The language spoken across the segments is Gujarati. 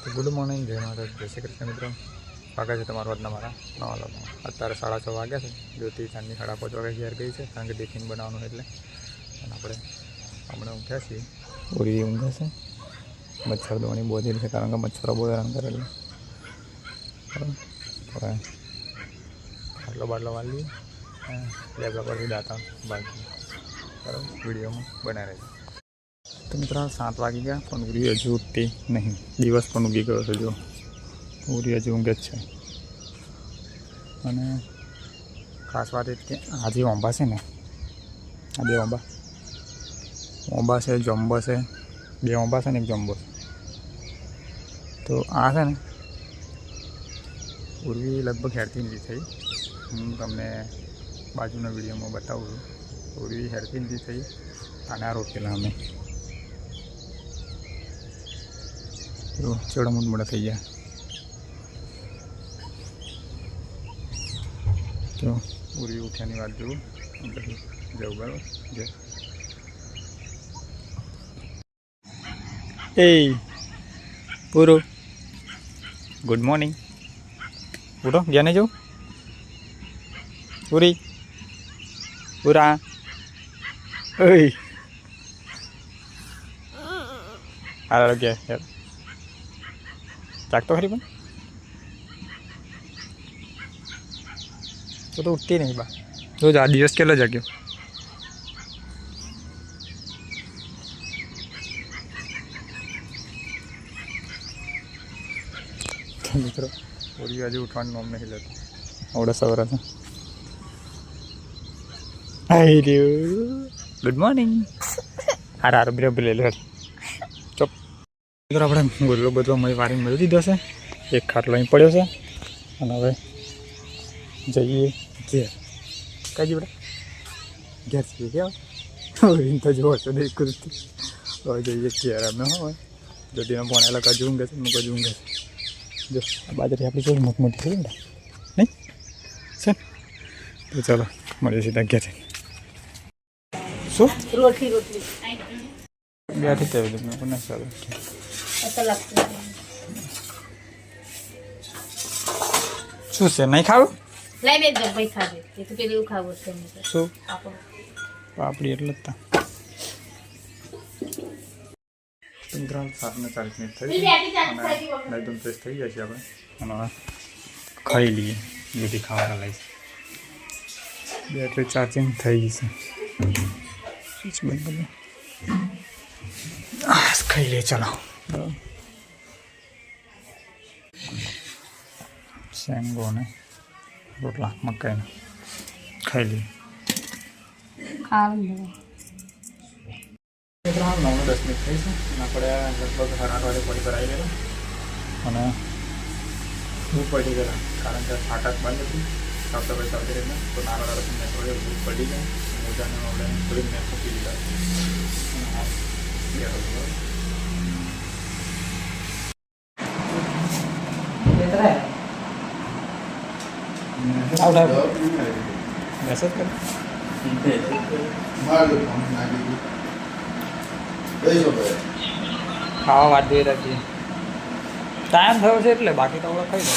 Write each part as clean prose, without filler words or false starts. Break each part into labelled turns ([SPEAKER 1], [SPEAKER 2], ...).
[SPEAKER 1] તો ગુડ મોર્નિંગ, જય માતા, જય શ્રી કૃષ્ણ મિત્રો. સ્વાગત છે તમારું આજના મારા નવા લોગમાં. અત્યારે 6:30 વાગ્યા છે. જ્યોતિ ચાંદની 5:30 વાગે ઘેર ગઈ છે, કારણ કે ટિફિન બનાવવાનું એટલે. અને આપણે હમણાં ઉઠ્યા છીએ. ઓરી ઊંઘે છે. મચ્છર દોણી બોધેલી છે, કારણ કે મચ્છરો બહુ હેરાન કરે એટલે. બરાબર, બાટલો વાળી લઈએ. લેબડા પરથી દાંતા બાકી બરાબર વિડીયોમાં બનાવી રહી. તો મિત્રો 7 વાગી ગયા, પણ ઉરી હજુ ઉઠતી નહીં. દિવસ પણ ઉગી ગયો છે. જો ઉરી હજુ ઊંઘે જ છે. અને ખાસ વાત એ કે આજે ઓંબા છે ને, આ 2 ઓંબા છે, જમ્બો છે. 2 ઓંબા છે ને 1 જમ્બો છે. તો આ છે ને ઉર્વી લગભગ હેરથી નથી થઈ. હું તમને બાજુના વિડીયોમાં બતાવું છું. ઉર્વી હેરથી નથી થઈ. અને આ રોકેલા અમે તો ચેવડા મોટા થઈ ગયા. તો ઉરી ઉઠ્યાની વાત જોઉં પછી જવું બરાબર. એ પૂરું ગુડ મોર્નિંગ. ઉઠો, ગયા નહીં જવું. પૂરી પૂરા ઓય હાલ ગયા યાર. જાગતો ખરી પણ તો ઉઠતી નહીં બા. જો આ દિવસ કેટલો જાગ્યો. મિત્રો ઓરી હજુ ઉઠવાનું નામ નહીં લેતું. આવડે સવારે છે. હાઈ રહ્યું ગુડ મોર્નિંગ. હાર બ્રે બ્રે લે ચોપ. મિત્રો આપણે ગોદડો બધો વારીને મળી દીધો છે. એક ખાટલો અહીં પડ્યો છે. અને હવે જઈએ ઘેર. કઈ જઈએ બેટા? ઘેર છીએ ક્યાં તો જોવો છો દેખ કૃતિ. હવે જઈએ ઘેર અમે. હોય જદીને ભણેલા કજુ ઊંઘે છે, હું કજુ ઊંઘે છે. જો આ બાજરી આપણી જોઈ મોટી મોટી થઈ બેટા નહીં છે. તો ચાલો મળીએ સીધા ઘેર. શું
[SPEAKER 2] રોટલી
[SPEAKER 1] બેઠી થઈ મેં પણ ચાલો. શું છે નહીં ખાવું?
[SPEAKER 2] લઈ દેજો પૈસા દે એ તો પેલું ખાવું છે.
[SPEAKER 1] શું પાપડી એટલે જ તા. 3:40 મિનિટ થઈ અને એકદમ ફ્રેશ થઈ જાય છે આપણે. અને ખાઈ લઈએ. બધી ખાવાના લઈશ. બેટરી ચાર્જિંગ થઈ ગઈ છે. સ્વિચ બંધ કરી ખાઈ લઈએ. ચાલો શેંગો ને રોટલા મકાઈના ખાઈ લઈએ. 9-10 મિનિટ થઈ છે. અને આપણે લગભગ 8 વાગે પડી પર આવી ગયેલા. અને હું પડી ગયેલા કારણ કે ફાટક બંધ હતી. ચાલતા રહીને તો નાના મેચ વડે દૂધ પડી જાય. મોજાને આપણે થોડીક મેચ મૂકી દીધા. મેસેજ કરે ખાવા વાત જોઈએ રાખીએ. ટાઈમ થયો છે એટલે બાકી તો ખાઈ દે.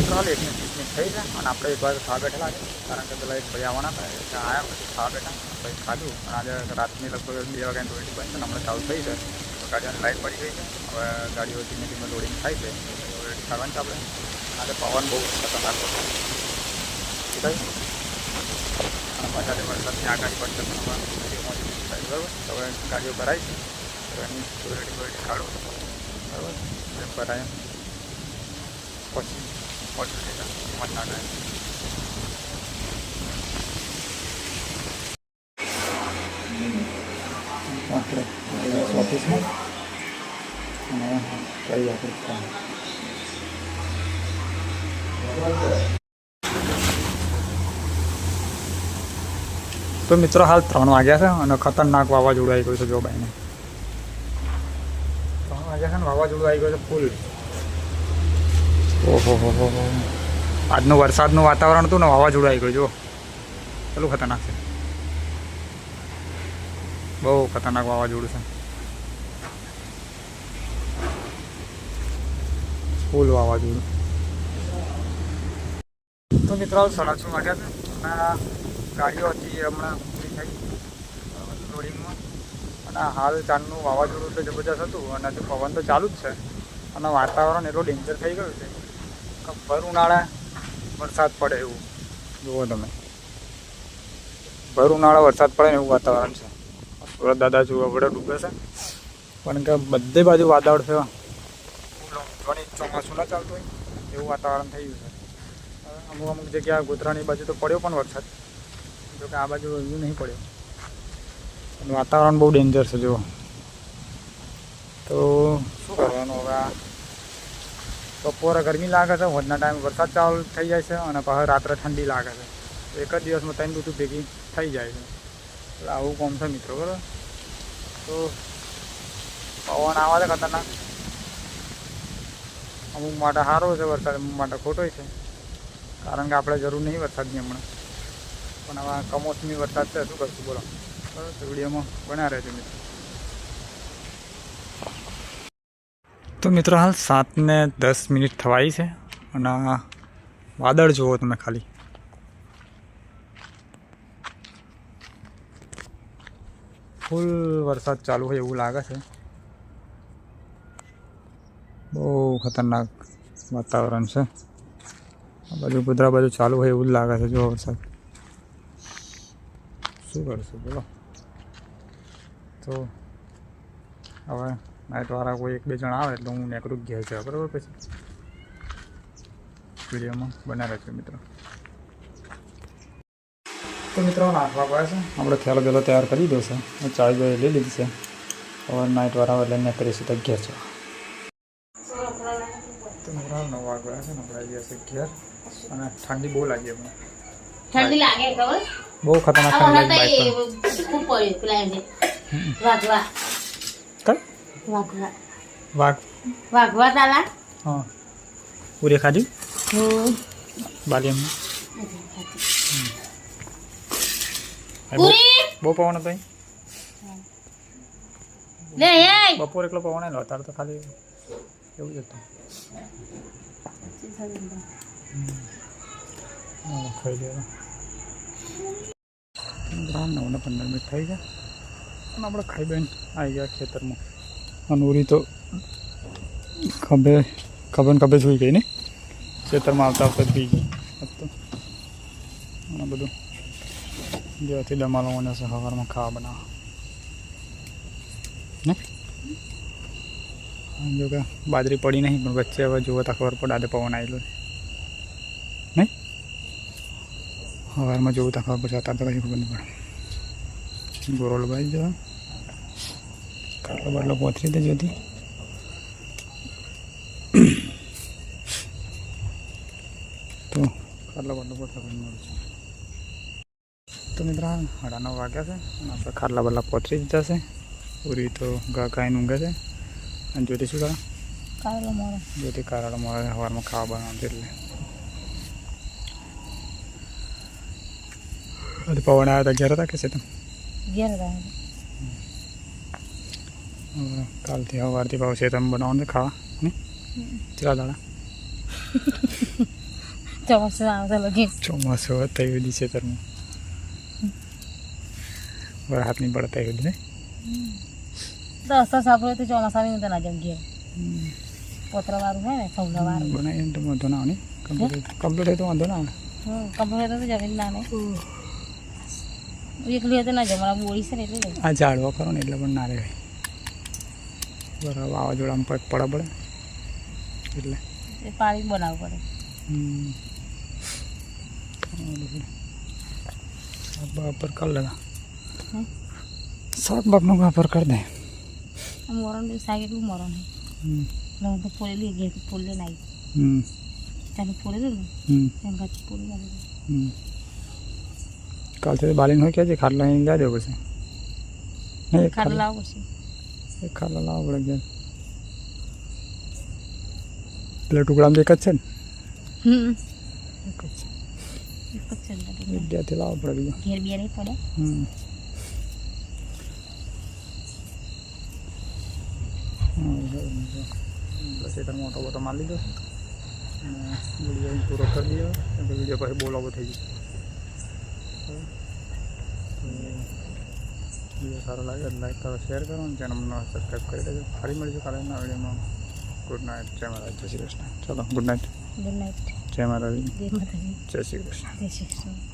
[SPEAKER 1] ચાલો 1 મિનિટ થઈ છે. અને આપણે એક વાર ખાવા બેઠેલા છે, કારણ કે પેલા એક ભાઈ આવવાના હતા એટલે આવ્યા પછી ખાવા બેઠા પછી ખાધું. અને આજે રાતની લગભગ 2 વાગ્યાની રોટી બની છે. હમણાં ચાલુ થઈ છે. તો ગાડીઓની લાઈટ પડી ગઈ છે. હવે ગાડીઓ ધીમે ધીમે લોડિંગ થાય છે. રોટી ખાવાની છે આપણે. આજે પવન બહુ ખતરનાક હતો. અને પાછા વરસાદની આગાહી પડશે પણ થાય બરાબર. હવે ગાડીઓ ભરાય છે. તો એની રોટી કાઢો બરાબર. ભરાય પછી ઓર્ડર લેતા મતના ટાઈમ. આપણે ઓફિસમાં અને કરી આપણે કામ. તો મિત્રો હાલ 3 વાગ્યા છે અને ખતરનાક વાવાઝોડું આવી ગયું છે. જો ભાઈને 3 વાગ્યા છે ને વાવાઝોડું આવી ગયું છે ફૂલ. ઓહો હો હો. આજનું વરસાદનું વાતાવરણ હતું ને વાવાઝોડું આવી ગયું. જો પેલું ખતરનાક છે. બહુ ખતરનાક વાવાઝોડું છે, ફૂલ વાવાઝોડું. તો મિત્રો 6:30 વાગ્યા છે અને ગાડીઓ હતી હમણાં પૂરી થઈ લોડિંગમાં. અને હાલ ચાંદનું વાવાઝોડું એટલે જબરજસ્ત હતું અને હજુ પવન તો ચાલુ જ છે અને વાતાવરણ એટલું ડેન્જર થઈ ગયું છે કે ભર ઉનાળા વરસાદ પડે એવું. જુઓ તમે, ભર ઉનાળા વરસાદ પડે ને એવું વાતાવરણ છે. સુરત દાદા જુઓ વડે ડૂબે છે, પણ કે બધે બાજુ વાદળ છે, ઘણી ચોમાસું ના ચાલતું હોય એવું વાતાવરણ થઈ ગયું છે. અમુક અમુક જગ્યા ગોધરાની બાજુ તો પડ્યો પણ વરસાદ, જોકે આ બાજુ હજુ નહીં પડ્યો. અને વાતાવરણ બહુ ડેન્જર છે જુઓ. તો શું કરવાનું હવે? બપોરે ગરમી લાગે છે, હોજના ટાઈમે વરસાદ ચાલુ થઈ જાય છે અને પછી રાત્રે ઠંડી લાગે છે. એક જ દિવસમાં 3 ઋતુ ભેગી થઈ જાય છે. એટલે આવું કોમ છે મિત્રો, બરાબર. તો પવન આવે છે ખતરનાક. અમુક માટે સારો છે વરસાદ, અમુક માટે ખોટો છે, કારણ કે આપણે જરૂર નહીં વરસાદની હમણાં. પણ હવે કમોસમી વરસાદ છે, શું કરશું બોલો? બરાબર, તો વિડીયોમાં બન્યા રહેજો મિત્રો. તો મિત્રો હાલ 7:10 થવાઈ છે અને વાદળ જુઓ તમે ખાલી. ફૂલ વરસાદ ચાલુ હોય એવું લાગે છે. બહુ ખતરનાક વાતાવરણ છે. આ બાજુ ગોધરા બાજુ ચાલુ હોય એવું જ લાગે છે. જો વરસાદ શું કરશું બોલો? તો હવે નાઇટવાળા કોઈ 1-2 જણ આવે એટલે હું નેકરું જ ઘેર છે, બરાબર. પછી વિડીયોમાં બના રહેજો મિત્રો. તો મિત્રો નાખવા પડે છે, આપણે થેલો બેલો તૈયાર કરી દો છે, ચાય બાય લઈ લીધી છે. હવે નાઇટવાળા એટલે અહીંયા કરીશું તો ઘેર છે. તો મિત્રો 9 વાગ્યા છે ને આપણે આવી ગયા છે ઘેર અને ઠંડી બહુ લાગી અમને.
[SPEAKER 2] ઠંડી લાગે ખબર?
[SPEAKER 1] બહુ ખતરનાક ઠંડી લાગી બાઈક
[SPEAKER 2] ખૂબ પડ્યું પેલા એમ વાગવા
[SPEAKER 1] કઈ
[SPEAKER 2] વાગવા તાલા.
[SPEAKER 1] હા, પૂરી ખાધી બાલી એમ બહુ પવન હતો
[SPEAKER 2] લે
[SPEAKER 1] બપોર એકલો પવન આવેલો, અત્યારે તો ખાલી એવું જ હતું. ખાઈ લેવા 9:15 થઈ ગયા અને આપણે ખાઈ બેન આવી ગયા ખેતરમાં. અનુરી તો ખભે સુઈ ગઈ ને, ખેતરમાં આવતા આવતા પી ગઈ. તો આ બધું જેથી દમાલો મને સવારમાં ખાવા બનાવવા ને. જો કે બાજરી પડી નહીં, પણ વચ્ચે હવે જુઓ તો ખબર પડે આજે પવન આવેલો નહીં. સવારમાં જોવું તો ખબર પડશે, અત્યારે તો કઈ ખબર નહીં પડે. ગોરોલ ભાઈ જો કાટલો બાટલો પોથરી દે જોતી. તો કાટલો બાટલો પોથરા મળશે. તો મિત્રો 9:30 વાગ્યા છે અને આપણે ખાટલા બાટલા પોથરી દીધા છે. પૂરી તો ગાયને ઊંઘે છે અને જ્યોતિ શું કરે?
[SPEAKER 2] કારેલો મોરો.
[SPEAKER 1] જ્યોતિ કારેલો મોરો સવારમાં ખાવા બનાવવાનું છે એટલે. પવન આવ્યા હતા ઘેર હતા કે છે તમે?
[SPEAKER 2] ઘેર હતા.
[SPEAKER 1] કાલથી સવારથી ભાવ છે તમે બનાવવાનું છે ખાવા ને? ચલા દાડા
[SPEAKER 2] ચોમાસું આવતા લગી
[SPEAKER 1] ચોમાસું થઈ ગયું છે તરમાં હાથ નહીં પડતા એ બધું ને.
[SPEAKER 2] 10 સાપડે તો ચોમાસાની તો ના જેમ ઘેર પોતરા વાળું હોય ને સૌના વાળું
[SPEAKER 1] બનાવીને તો વાંધો ના આવે ને. કમ્પ્લીટ હોય તો વાંધો ના આવે.
[SPEAKER 2] કમ્પ્લીટ તો જમીન ના ને એકલી હતી ના જમણા બોળી છે ને એટલે
[SPEAKER 1] આ ઝાડવા કરો ને એટલે પણ ના રહે બરાબર. વાવાઝોડામાં પગ પડે પડે એટલે
[SPEAKER 2] પાણી બનાવવું
[SPEAKER 1] પડે. વાપર કરી લેવા શાક બાકનો વાપર કરી દે.
[SPEAKER 2] મોરણ શાક એટલું મોરણ હું તો ફોડેલી ઘેર ફોડલે નાઈ ચાલુ ફોડેલું ને એમ પાછી ફોડી નાખી.
[SPEAKER 1] કાલથી બાલીને હોય ક્યાં છે? ખાટલા અહીં ગયા દેવો પડશે.
[SPEAKER 2] ખાટલા લાવવો પડશે.
[SPEAKER 1] એક ખાટલા લાવવો પડે ગયા. પેલા ટુકડામાં એક જ છે ને? એક જ છે. ત્યાંથી લાવવો પડે બીજો.
[SPEAKER 2] ઘેર બે નહીં પડે.
[SPEAKER 1] બસ એ મોટો બોટો મારી લીધો અને વિડીયો પૂરો કરી દીધો કેમ કે વિડીયો પછી બોલાવો થઈ ગયો. વિડીયો સારો લાગે લાઈક કરો, શેર કરો અને ચેનલને સબસ્ક્રાઈબ કરી દેજો. ફરી મળીશું કાલેના વિડીયોમાં. Good night. જય મહારાજ, જય શ્રી કૃષ્ણ. ચલો ગુડ નાઇટ.
[SPEAKER 2] Good night.
[SPEAKER 1] જય મહારાજ,
[SPEAKER 2] જય માતાજી.
[SPEAKER 1] જય શ્રી કૃષ્ણ.
[SPEAKER 2] જય શ્રી કૃષ્ણ.